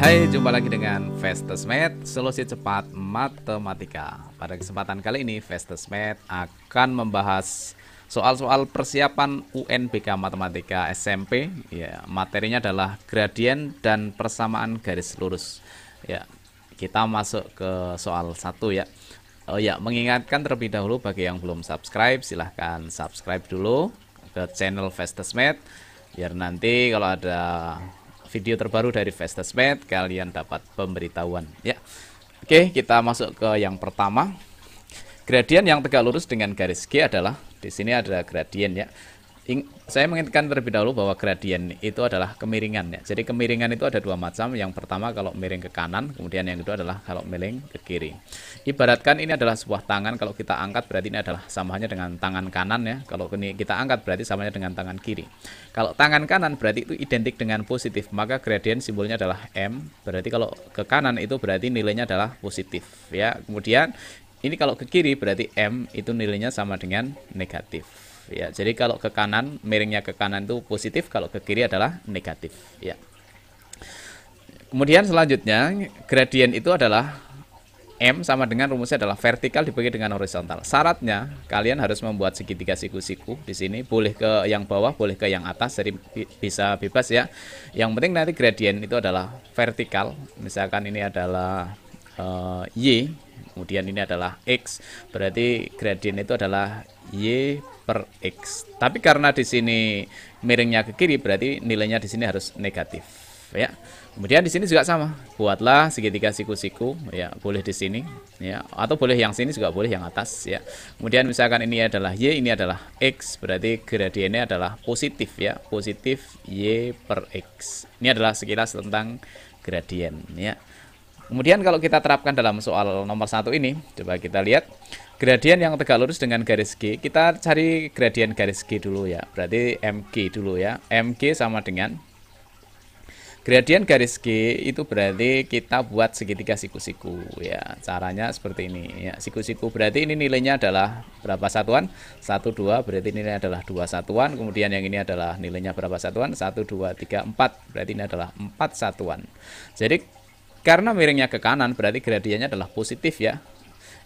Hai, jumpa lagi dengan Fastest solusi cepat matematika. Pada kesempatan kali ini, Fastest akan membahas soal-soal persiapan UNBK Matematika SMP. Ya, materinya adalah gradien dan persamaan garis lurus. Ya, kita masuk ke soal 1 ya. Oh ya, mengingatkan terlebih dahulu bagi yang belum subscribe, silahkan subscribe dulu ke channel Fastest biar nanti kalau ada video terbaru dari Fastest kalian dapat pemberitahuan ya. Oke, kita masuk ke yang pertama. Gradien yang tegak lurus dengan garis G adalah, di sini ada gradien ya. Saya mengingatkan terlebih dahulu bahwa gradien itu adalah kemiringan ya. Jadi kemiringan itu ada dua macam. Yang pertama kalau miring ke kanan, kemudian yang kedua adalah kalau miring ke kiri. Ibaratkan ini adalah sebuah tangan, kalau kita angkat berarti ini adalah samanya dengan tangan kanan ya. Kalau ini kita angkat berarti samanya dengan tangan kiri. Kalau tangan kanan berarti itu identik dengan positif, maka gradien simbolnya adalah M. Berarti kalau ke kanan itu berarti nilainya adalah positif ya. Kemudian ini kalau ke kiri berarti M itu nilainya sama dengan negatif. Ya, jadi kalau ke kanan, miringnya ke kanan itu positif, kalau ke kiri adalah negatif ya. Kemudian selanjutnya, gradien itu adalah M sama dengan rumusnya adalah vertikal dibagi dengan horizontal. Syaratnya kalian harus membuat segitiga siku-siku di sini, boleh ke yang bawah, boleh ke yang atas, jadi bisa bebas ya. Yang penting nanti gradien itu adalah vertikal. Misalkan ini adalah Y, kemudian ini adalah X, berarti gradien itu adalah Y per X. Tapi karena di sini miringnya ke kiri, berarti nilainya di sini harus negatif ya. Kemudian di sini juga sama, buatlah segitiga siku-siku ya, boleh di sini ya, atau boleh yang sini juga boleh, yang atas ya. Kemudian misalkan ini adalah Y, ini adalah X, berarti gradiennya adalah positif ya, positif Y per X. Ini adalah sekilas tentang gradien ya. Kemudian kalau kita terapkan dalam soal nomor 1 ini, coba kita lihat gradien yang tegak lurus dengan garis G. Kita cari gradien garis G dulu ya, berarti MG dulu ya. MG sama dengan gradien garis G itu berarti kita buat segitiga siku-siku ya. Caranya seperti ini ya. Siku-siku berarti ini nilainya adalah berapa satuan? 1, 2, berarti nilainya adalah 2 satuan. Kemudian yang ini adalah nilainya berapa satuan? 1, 2, 3, 4, berarti ini adalah 4 satuan. Jadi karena miringnya ke kanan berarti gradiennya adalah positif ya,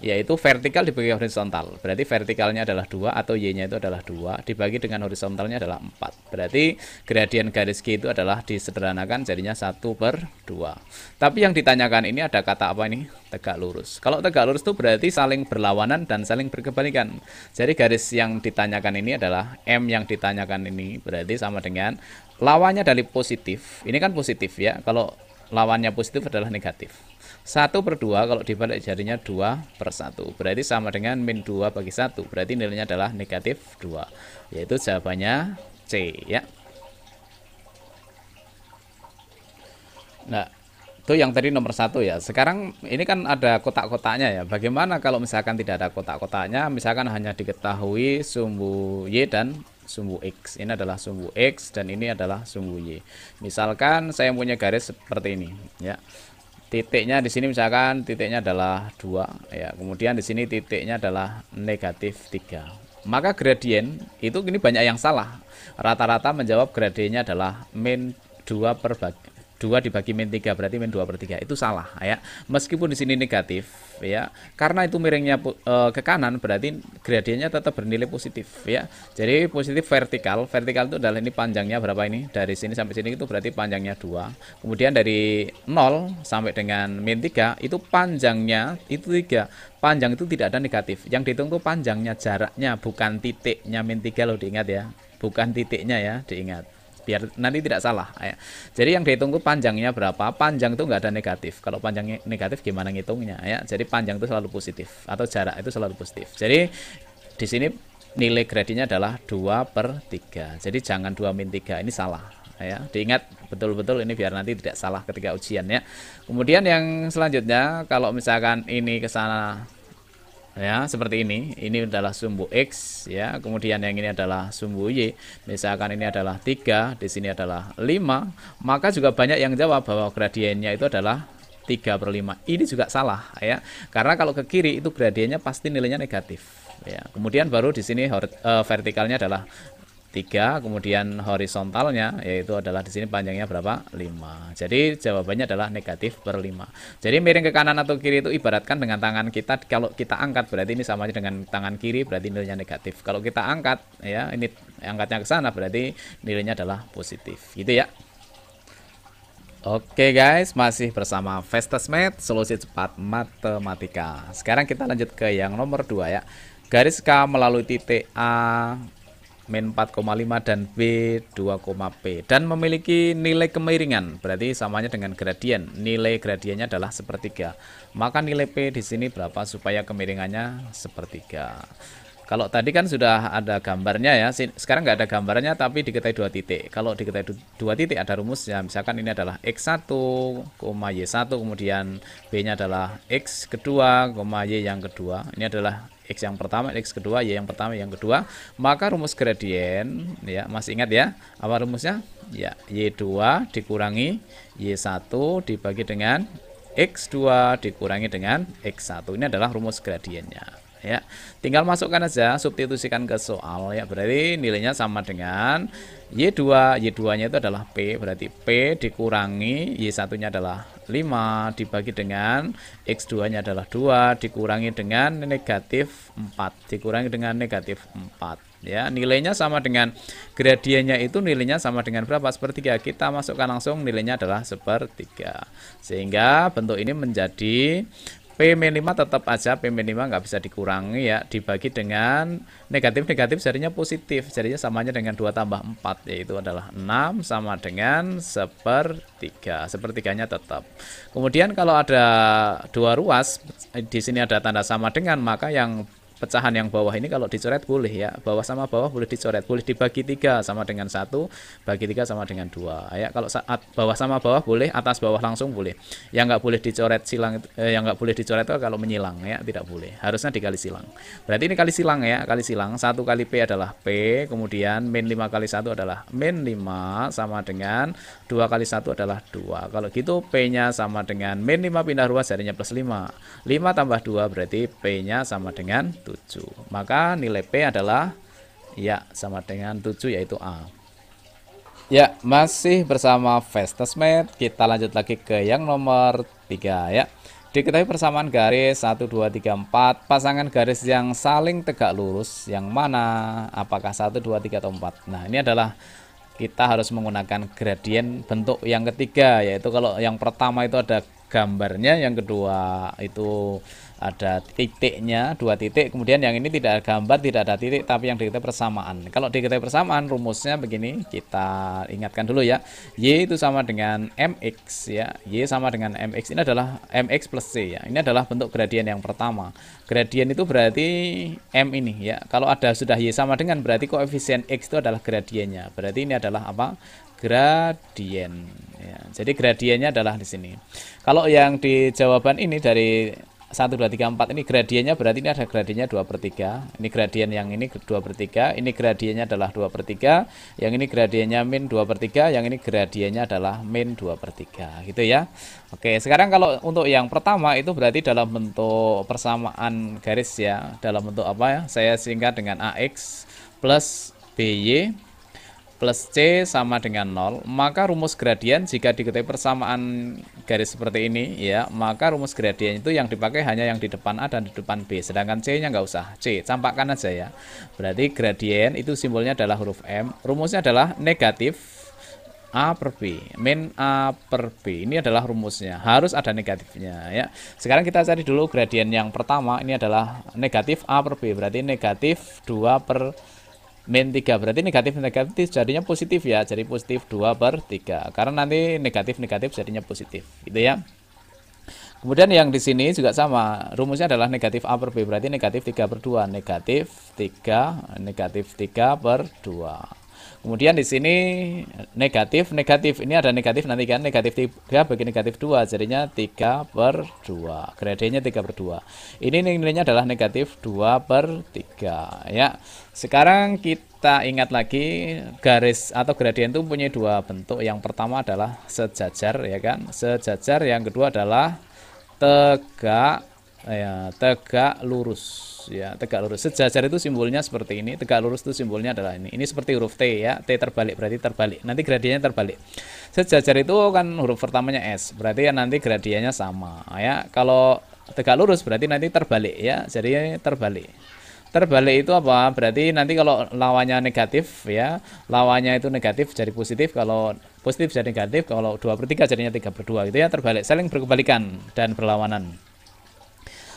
yaitu vertikal dibagi horizontal. Berarti vertikalnya adalah 2 atau Y-nya itu adalah 2 dibagi dengan horizontalnya adalah 4. Berarti gradien garis G itu adalah disederhanakan jadinya 1/2. Tapi yang ditanyakan ini ada kata apa ini? Tegak lurus. Kalau tegak lurus itu berarti saling berlawanan dan saling berkebalikan. Jadi garis yang ditanyakan ini adalah M yang ditanyakan ini berarti sama dengan lawannya dari positif. Ini kan positif ya. Kalau lawannya positif adalah negatif. 1/2 kalau dibalik jadinya 2/1. Berarti sama dengan min 2 bagi 1. Berarti nilainya adalah negatif 2. Yaitu jawabannya C ya. Nah, itu yang tadi nomor 1 ya. Sekarang ini kan ada kotak-kotaknya ya. Bagaimana kalau misalkan tidak ada kotak-kotaknya? Misalkan hanya diketahui sumbu Y dan sumbu X. Ini adalah sumbu X dan ini adalah sumbu Y. Misalkan saya punya garis seperti ini ya. Titiknya di sini misalkan titiknya adalah 2 ya. Kemudian di sini titiknya adalah negatif 3. Maka gradien itu ini banyak yang salah. Rata-rata menjawab gradiennya adalah min 2 dibagi min 3, berarti min 2/3. Itu salah ya. Meskipun di sini negatif ya, karena itu miringnya ke kanan berarti gradiennya tetap bernilai positif ya. Jadi positif vertikal. Vertikal itu adalah ini panjangnya berapa ini? Dari sini sampai sini itu berarti panjangnya 2. Kemudian dari 0 sampai dengan min 3 itu panjangnya itu 3. Panjang itu tidak ada negatif. Yang dihitung itu panjangnya, jaraknya, bukan titiknya min 3 loh, diingat ya. Bukan titiknya ya, diingat. Biar nanti tidak salah ya. Jadi yang dihitung itu panjangnya berapa. Panjang itu nggak ada negatif. Kalau panjangnya negatif gimana ngitungnya ya. Jadi panjang itu selalu positif atau jarak itu selalu positif. Jadi di sini nilai gradiennya adalah 2/3. Jadi jangan 2 min 3, ini salah ya. Diingat betul-betul ini biar nanti tidak salah ketika ujian ya. Kemudian yang selanjutnya kalau misalkan ini ke sana ya, seperti ini adalah sumbu X ya, kemudian yang ini adalah sumbu Y. Misalkan ini adalah 3, di sini adalah 5, maka juga banyak yang jawab bahwa gradiennya itu adalah 3/5. Ini juga salah ya, karena kalau ke kiri itu gradiennya pasti nilainya negatif ya. Kemudian baru di sini vertikalnya adalah 3, kemudian horizontalnya yaitu adalah di sini panjangnya berapa? 5. Jadi jawabannya adalah negatif per 5. Jadi miring ke kanan atau kiri itu ibaratkan dengan tangan kita, kalau kita angkat berarti ini sama aja dengan tangan kiri, berarti nilainya negatif. Kalau kita angkat ya, ini angkatnya ke sana berarti nilainya adalah positif. Gitu ya. Oke guys, masih bersama Festasmed, solusi cepat matematika. Sekarang kita lanjut ke yang nomor 2 ya. Garis K melalui titik A min 4,5 dan B 2,P dan memiliki nilai kemiringan, berarti samanya dengan gradien. Nilai gradiennya adalah sepertiga. Maka nilai P di sini berapa supaya kemiringannya sepertiga? Kalau tadi kan sudah ada gambarnya ya, sekarang nggak ada gambarnya tapi diketahui 2 titik. Kalau diketahui 2 titik ada rumusnya, misalkan ini adalah X1, Y1, kemudian B-nya adalah X kedua, Y yang kedua. Ini adalah X yang pertama, X kedua, Y yang pertama, yang kedua. Maka rumus gradien, ya masih ingat ya, apa rumusnya? Ya, Y2 dikurangi Y1 dibagi dengan X2 dikurangi dengan X1. Ini adalah rumus gradiennya. Ya, tinggal masukkan aja, substitusikan ke soal ya, berarti nilainya sama dengan Y2, Y2 nya itu adalah P, berarti P dikurangi Y1 nya adalah 5 dibagi dengan X2 nya adalah 2 dikurangi dengan negatif 4 dikurangi dengan negatif 4 ya, nilainya sama dengan gradiennya itu nilainya sama dengan berapa? Sepertiga. Kita masukkan langsung, nilainya adalah sepertiga, sehingga bentuk ini menjadi P min 5 tetap aja P min 5 nggak bisa dikurangi ya, dibagi dengan negatif jadinya positif, jadinya samanya dengan 2 tambah 4 yaitu adalah 6 sama dengan sepertiga, sepertiganya tetap. Kemudian kalau ada 2 ruas di sini ada tanda sama dengan, maka yang pecahan yang bawah ini kalau dicoret boleh ya, bawah sama bawah boleh dicoret, boleh dibagi 3 sama dengan 1, bagi 3 sama dengan 2 ya. Kalau saat bawah sama bawah boleh, atas bawah langsung boleh. Yang nggak boleh dicoret silang, yang nggak boleh dicoret itu kalau menyilang ya, tidak boleh, harusnya dikali silang. Berarti ini kali silang ya, kali silang. 1 kali P adalah P, kemudian min 5 kali 1 adalah min 5 sama dengan 2 kali 1 adalah 2. Kalau gitu P nya sama dengan min 5 pindah ruas jadinya plus 5, 5 tambah 2 berarti P nya sama dengan 7. Maka nilai P adalah ya sama dengan 7 yaitu A. Ya, masih bersama Festasmed. Kita lanjut lagi ke yang nomor 3 ya. Diketahui persamaan garis 1 2 3 4, pasangan garis yang saling tegak lurus yang mana? Apakah 1 2 3 atau 4? Nah, ini adalah kita harus menggunakan gradien bentuk yang ketiga, yaitu kalau yang pertama itu ada gambarnya, yang kedua itu ada titiknya, 2 titik, kemudian yang ini tidak ada gambar, tidak ada titik, tapi yang diketahui persamaan. Kalau diketahui persamaan rumusnya begini, kita ingatkan dulu ya. Y itu sama dengan mx ya, Y sama dengan mx, ini adalah mx plus c ya, ini adalah bentuk gradien yang pertama. Gradien itu berarti m ini ya, kalau ada sudah Y sama dengan berarti koefisien x itu adalah gradiennya, berarti ini adalah apa? Gradien ya. Jadi gradiennya adalah di sini. Kalau yang di jawaban ini dari 1 2 3 4 ini gradiennya berarti ini ada gradiennya 2/3. Ini gradien yang ini 2/3, ini gradiennya adalah 2/3, yang ini gradiennya min 2/3, yang ini gradiennya adalah min 2/3 gitu ya. Oke, sekarang kalau untuk yang pertama itu berarti dalam bentuk persamaan garis ya, dalam bentuk apa ya? Saya singkat dengan AX plus BY plus C sama dengan 0, maka rumus gradien jika diketahui persamaan garis seperti ini ya, maka rumus gradien itu yang dipakai hanya yang di depan A dan di depan B, sedangkan C nya nggak usah, C campakkan aja ya. Berarti gradien itu simbolnya adalah huruf M, rumusnya adalah negatif A per B, min A per B, ini adalah rumusnya, harus ada negatifnya ya. Sekarang kita cari dulu gradien yang pertama, ini adalah negatif A per B, berarti negatif 2 per min 3, berarti negatif jadinya positif ya, jadi positif 2/3, karena nanti negatif jadinya positif gitu ya. Kemudian yang di sini juga sama, rumusnya adalah negatif A per B, berarti negatif 3/2, negatif 3/2. Kemudian di sini negatif, ini ada negatif nanti kan, negatif 3 bagi negatif 2, jadinya 3/2, gradiennya 3/2. Ini nilainya adalah negatif 2/3 ya. Sekarang kita ingat lagi, garis atau gradien itu punya 2 bentuk. Yang pertama adalah sejajar ya kan, sejajar, yang kedua adalah tegak ya, tegak lurus ya, tegak lurus. Sejajar itu simbolnya seperti ini, tegak lurus itu simbolnya adalah ini. Ini seperti huruf T ya, T terbalik berarti terbalik. Nanti gradiennya terbalik. Sejajar itu kan huruf pertamanya S, berarti ya nanti gradiennya sama ya. Kalau tegak lurus berarti nanti terbalik ya, jadi terbalik. Terbalik itu apa? Berarti nanti kalau lawannya negatif ya, lawannya itu negatif jadi positif, kalau positif jadi negatif, kalau 2/3 jadinya 3/2 gitu ya, terbalik, saling berkebalikan dan berlawanan.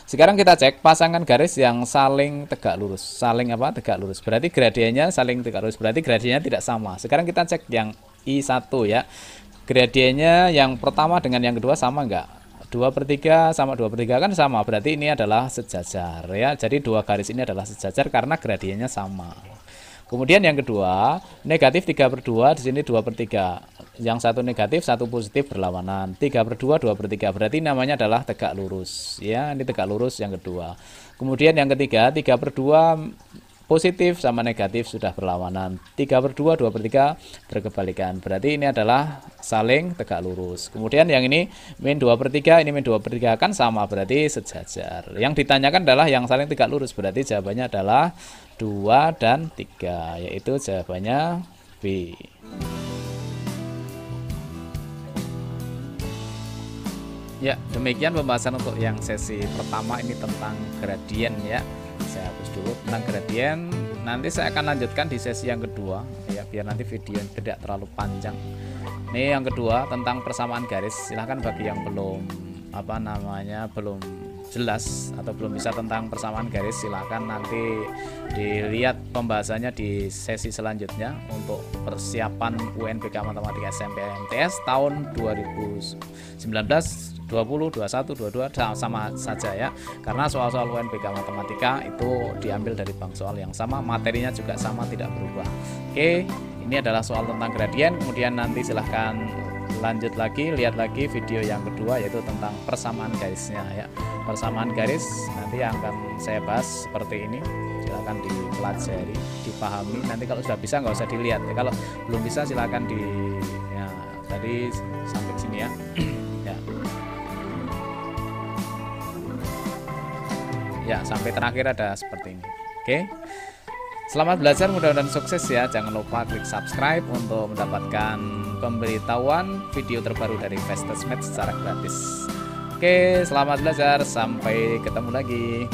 Sekarang kita cek pasangan garis yang saling tegak lurus. Saling apa? Tegak lurus. Berarti gradiennya saling tegak lurus. Berarti gradiennya tidak sama. Sekarang kita cek yang I1 ya. Gradiennya yang pertama dengan yang kedua sama enggak? 2/3 sama 2/3 kan sama. Berarti ini adalah sejajar ya. Jadi dua garis ini adalah sejajar karena gradiennya sama. Kemudian yang kedua, negatif 3/2, di sini 2/3. Yang satu negatif, satu positif berlawanan. 3/2, 2/3. Berarti namanya adalah tegak lurus. Ya, ini tegak lurus yang kedua. Kemudian yang ketiga, 3/2 positif sama negatif sudah berlawanan. 3/2, 2/3 berkebalikan. Berarti ini adalah saling tegak lurus. Kemudian yang ini min 2/3, ini min 2/3 kan sama, berarti sejajar. Yang ditanyakan adalah yang saling tegak lurus. Berarti jawabannya adalah 2 dan 3, yaitu jawabannya B. Ya, demikian pembahasan untuk yang sesi pertama ini tentang gradien ya. Saya hapus dulu tentang gradien. Nanti saya akan lanjutkan di sesi yang kedua ya, biar nanti video tidak terlalu panjang. Ini yang kedua tentang persamaan garis. Silahkan bagi yang belum belum jelas atau belum bisa tentang persamaan garis, silahkan nanti dilihat pembahasannya di sesi selanjutnya untuk persiapan UNBK Matematika SMP MTS tahun 2019, 20, 21, 22 sama saja ya, karena soal-soal UNBK Matematika itu diambil dari bank soal yang sama, materinya juga sama, tidak berubah. Oke, ini adalah soal tentang gradien. Kemudian nanti silahkan lanjut lagi, lihat lagi video yang kedua yaitu tentang persamaan garisnya ya. Persamaan garis nanti yang akan saya bahas seperti ini, silahkan dipelajari, dipahami. Nanti kalau sudah bisa nggak usah dilihat ya. Kalau belum bisa silahkan ya, tadi sampai sini ya. Ya. Ya, sampai terakhir ada seperti ini. Oke. Selamat belajar, mudah-mudahan sukses ya. Jangan lupa klik subscribe untuk mendapatkan pemberitahuan video terbaru dari Fastest Math secara gratis. Oke, selamat belajar, sampai ketemu lagi.